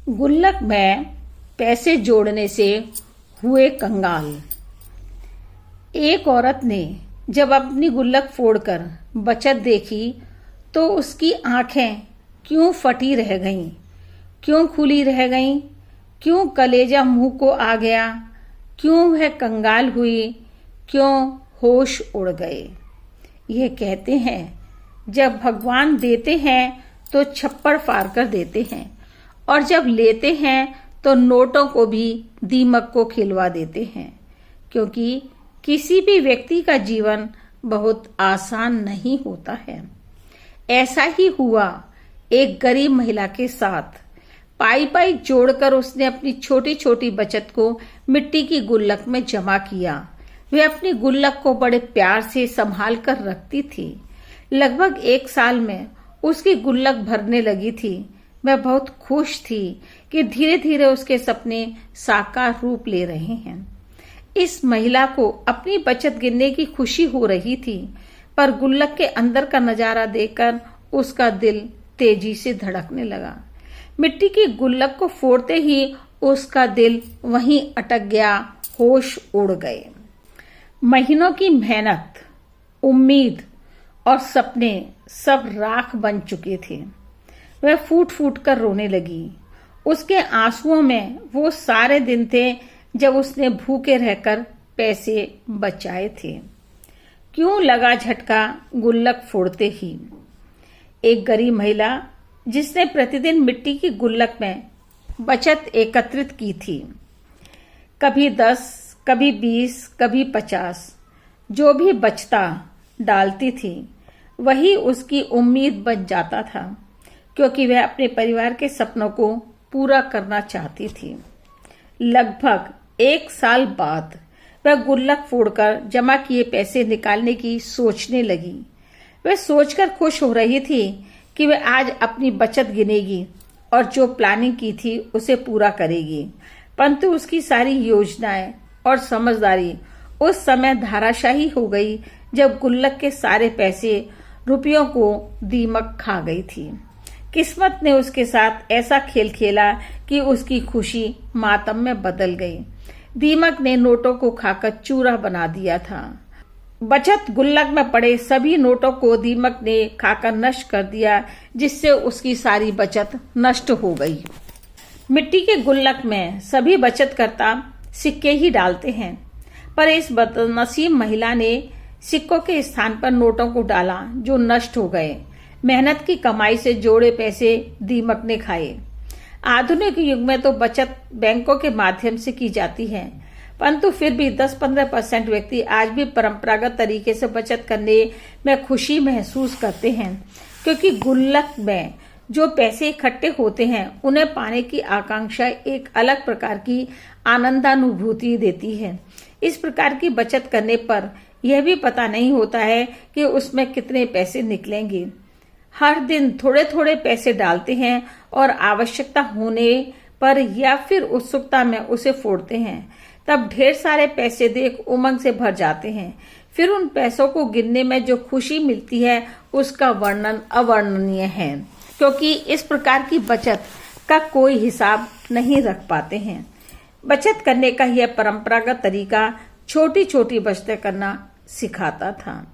गुल्लक में पैसे जोड़ने से हुए कंगाल। एक औरत ने जब अपनी गुल्लक फोड़कर बचत देखी तो उसकी आंखें क्यों फटी रह गईं, क्यों खुली रह गईं, क्यों कलेजा मुंह को आ गया, क्यों वह कंगाल हुई, क्यों होश उड़ गए। ये कहते हैं जब भगवान देते हैं तो छप्पड़ फाड़ कर देते हैं और जब लेते हैं तो नोटों को भी दीमक को खिलवा देते हैं, क्योंकि किसी भी व्यक्ति का जीवन बहुत आसान नहीं होता है। ऐसा ही हुआ एक गरीब महिला के साथ। पाई पाई जोड़कर उसने अपनी छोटी छोटी बचत को मिट्टी की गुल्लक में जमा किया। वह अपनी गुल्लक को बड़े प्यार से संभाल कर रखती थी। लगभग 1 साल में उसकी गुल्लक भरने लगी थी। वह बहुत खुश थी कि धीरे धीरे उसके सपने साकार रूप ले रहे हैं। इस महिला को अपनी बचत गिनने की खुशी हो रही थी, पर गुल्लक के अंदर का नजारा देखकर उसका दिल तेजी से धड़कने लगा। मिट्टी की गुल्लक को फोड़ते ही उसका दिल वहीं अटक गया, होश उड़ गए। महीनों की मेहनत, उम्मीद और सपने सब राख बन चुके थे। वह फूट फूट कर रोने लगी। उसके आंसुओं में वो सारे दिन थे जब उसने भूखे रहकर पैसे बचाए थे। क्यों लगा झटका गुल्लक फोड़ते ही। एक गरीब महिला जिसने प्रतिदिन मिट्टी की गुल्लक में बचत एकत्रित की थी, कभी 10, कभी 20, कभी 50, जो भी बचता डालती थी वही उसकी उम्मीद बन जाता था, क्योंकि वह अपने परिवार के सपनों को पूरा करना चाहती थी। लगभग 1 साल बाद वह गुल्लक फोड़कर जमा किए पैसे निकालने की सोचने लगी। वह सोचकर खुश हो रही थी कि वह आज अपनी बचत गिनेगी और जो प्लानिंग की थी उसे पूरा करेगी, परंतु उसकी सारी योजनाएं और समझदारी उस समय धाराशाही हो गई जब गुल्लक के सारे पैसे रुपयों को दीमक खा गई थी। किस्मत ने उसके साथ ऐसा खेल खेला कि उसकी खुशी मातम में बदल गई। दीमक ने नोटों को खाकर चूरा बना दिया था। बचत गुल्लक में पड़े सभी नोटों को दीमक ने खाकर नष्ट कर दिया, जिससे उसकी सारी बचत नष्ट हो गई। मिट्टी के गुल्लक में सभी बचतकर्ता सिक्के ही डालते हैं, पर इस बदनसीब महिला ने सिक्कों के स्थान पर नोटों को डाला जो नष्ट हो गए। मेहनत की कमाई से जोड़े पैसे दीमक ने खाए। आधुनिक युग में तो बचत बैंकों के माध्यम से की जाती है, परंतु फिर भी 10-15% व्यक्ति आज भी परंपरागत तरीके से बचत करने में खुशी महसूस करते हैं, क्योंकि गुल्लक में जो पैसे इकट्ठे होते हैं उन्हें पाने की आकांक्षा एक अलग प्रकार की आनंदानुभूति देती है। इस प्रकार की बचत करने पर यह भी पता नहीं होता है कि उसमें कितने पैसे निकलेंगे। हर दिन थोड़े थोड़े पैसे डालते हैं और आवश्यकता होने पर या फिर उत्सुकता में उसे फोड़ते हैं। तब ढेर सारे पैसे देख उमंग से भर जाते हैं। फिर उन पैसों को गिनने में जो खुशी मिलती है उसका वर्णन अवर्णनीय है, क्योंकि इस प्रकार की बचत का कोई हिसाब नहीं रख पाते हैं। बचत करने का यह परंपरागत तरीका छोटी छोटी बचतें करना सिखाता था।